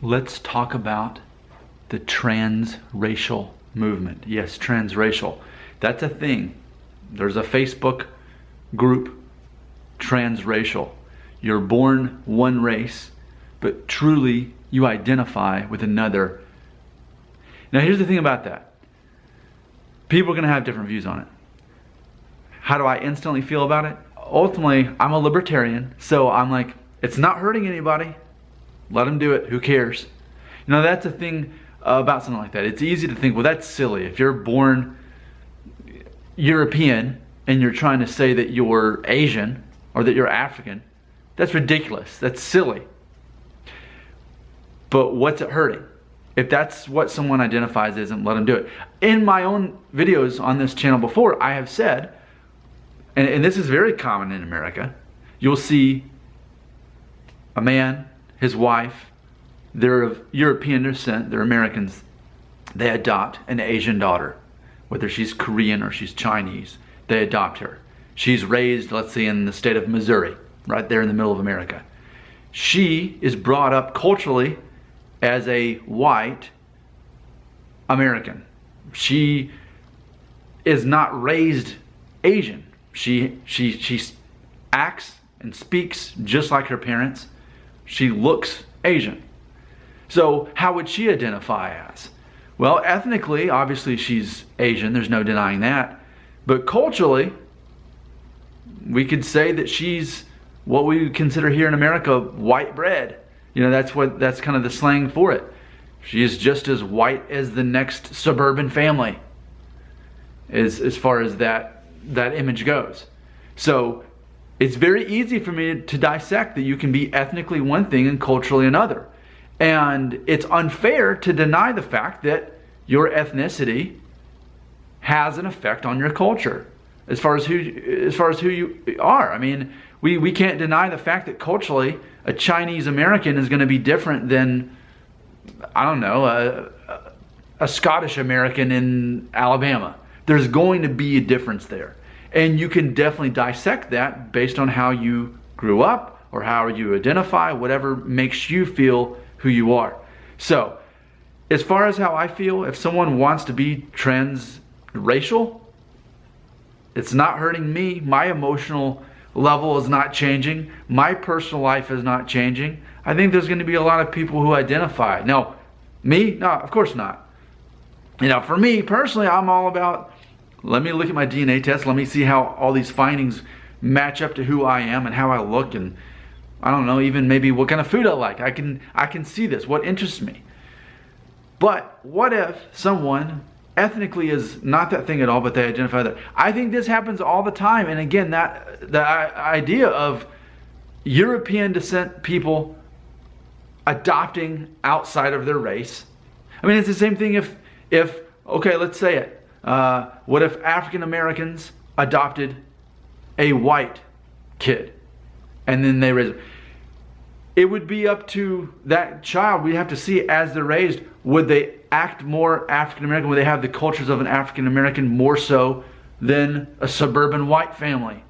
let's talk about the transracial movement. Yes, transracial. That's a thing. There's a Facebook group, Transracial. You're born one race, but truly you identify with another. Now here's the thing about that. People are going to have different views on it. How do I instantly feel about it? Ultimately, I'm a libertarian, so I'm like, it's not hurting anybody. Let them do it. Who cares? You know, that's the thing about something like that. It's easy to think, well, that's silly. If you're born European and you're trying to say that you're Asian or that you're African, that's ridiculous. That's silly. But what's it hurting? If that's what someone identifies as, let them do it. In my own videos on this channel before, I have said, and this is very common in America, you'll see a man, his wife, they're of European descent, they're Americans, they adopt an Asian daughter. Whether she's Korean or she's Chinese, they adopt her. She's raised, let's say, in the state of Missouri, right there in the middle of America. She is brought up culturally as a white American. She is not raised Asian. She acts and speaks just like her parents. She looks Asian. So how would she identify as? Well, ethnically, obviously she's Asian. There's no denying that. But culturally, we could say that she's what we would consider here in America white bread. You know, that's kind of the slang for it. She is just as white as the next suburban family, as far as that image goes. So it's very easy for me to dissect that you can be ethnically one thing and culturally another. And it's unfair to deny the fact that your ethnicity has an effect on your culture as far as who you are. I mean, we can't deny the fact that culturally a Chinese American is going to be different than, I don't know, a Scottish American in Alabama. There's going to be a difference there. And you can definitely dissect that based on how you grew up or how you identify, whatever makes you feel who you are. So, as far as how I feel, if someone wants to be transracial, it's not hurting me. My emotional level is not changing. My personal life is not changing. I think there's going to be a lot of people who identify. Now, me? No, of course not. You know, for me personally, I'm all about, let me look at my DNA test. Let me see how all these findings match up to who I am and how I look, and I don't know, even maybe what kind of food I like. I can see this, what interests me. But what if someone ethnically is not that thing at all, but they identify that? I think this happens all the time. And again, the idea of European descent people adopting outside of their race. I mean, it's the same thing if okay, let's say it. What if African Americans adopted a white kid and then they raised? It would be up to that child. We'd have to see as they're raised, would they act more African American? Would they have the cultures of an African American more so than a suburban white family?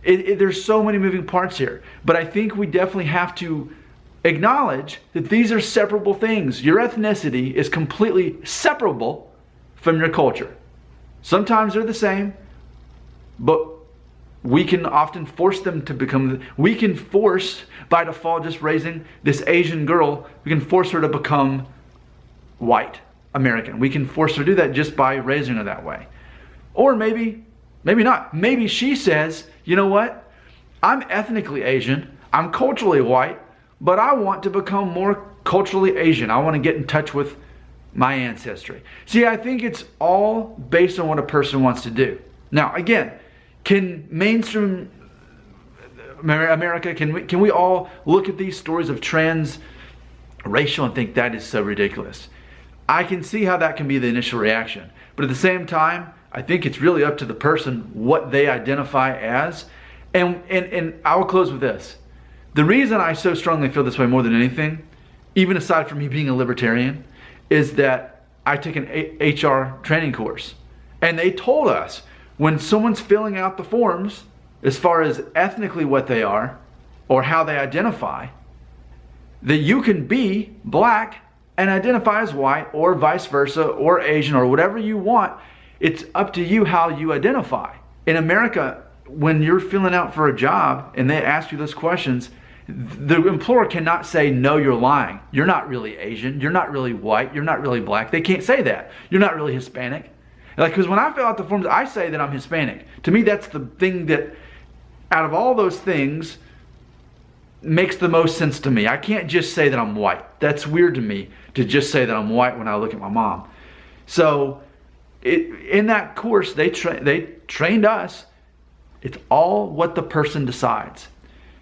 There's so many moving parts here. But I think we definitely have to acknowledge that these are separable things. Your ethnicity is completely separable from your culture. Sometimes they're the same, but we can often force them to become, we can force, by default, just raising this Asian girl, we can force her to become white American. We can force her to do that just by raising her that way. Or maybe not. Maybe she says, you know what? I'm ethnically Asian, I'm culturally white, but I want to become more culturally Asian. I want to get in touch with my ancestry. See, I think it's all based on what a person wants to do. Now, again, can mainstream America, can we all look at these stories of transracial and think that is so ridiculous? I can see how that can be the initial reaction. But at the same time, I think it's really up to the person what they identify as. And I will close with this. The reason I so strongly feel this way more than anything, even aside from me being a libertarian, is that I took an HR training course. And they told us, when someone's filling out the forms, as far as ethnically what they are, or how they identify, that you can be black and identify as white, or vice versa, or Asian, or whatever you want. It's up to you how you identify. In America, when you're filling out for a job and they ask you those questions, the employer cannot say, no, you're lying. You're not really Asian. You're not really white. You're not really black. They can't say that. You're not really Hispanic. Like, because when I fill out the forms, I say that I'm Hispanic. To me, that's the thing that, out of all those things, makes the most sense to me. I can't just say that I'm white. That's weird to me to just say that I'm white when I look at my mom. So in that course, they trained us. It's all what the person decides.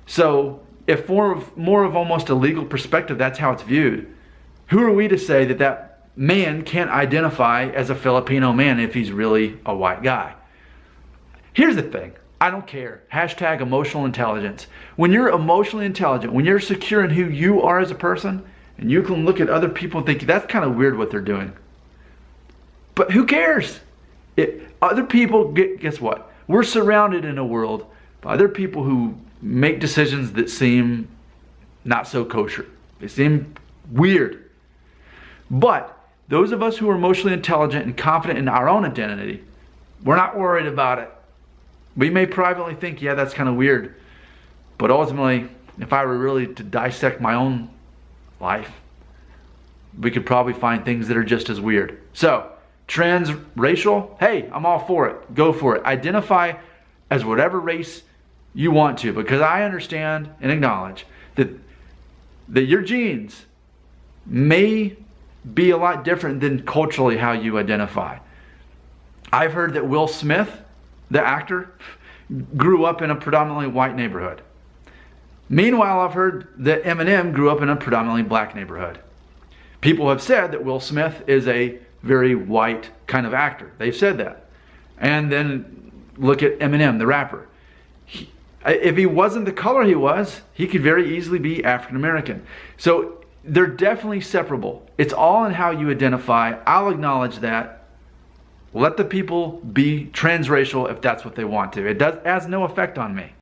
So if more of almost a legal perspective, that's how it's viewed. Who are we to say that that man can't identify as a Filipino man if he's really a white guy? Here's the thing. I don't care. Hashtag emotional intelligence. When you're emotionally intelligent, when you're secure in who you are as a person, and you can look at other people and think, that's kind of weird what they're doing. But who cares? Other people, guess what? We're surrounded in a world by other people who make decisions that seem not so kosher. They seem weird. But those of us who are emotionally intelligent and confident in our own identity, we're not worried about it. We may privately think, yeah, that's kind of weird. But ultimately, if I were really to dissect my own life, we could probably find things that are just as weird. So, transracial, hey, I'm all for it. Go for it. Identify as whatever race you want to, because I understand and acknowledge that your genes may be a lot different than culturally how you identify. I've heard that Will Smith, the actor, grew up in a predominantly white neighborhood. Meanwhile, I've heard that Eminem grew up in a predominantly black neighborhood. People have said that Will Smith is a very white kind of actor. They've said that. And then look at Eminem, the rapper. If he wasn't the color he was, he could very easily be African American. So they're definitely separable. It's all in how you identify. I'll acknowledge that. Let the people be transracial if that's what they want to. It has no effect on me.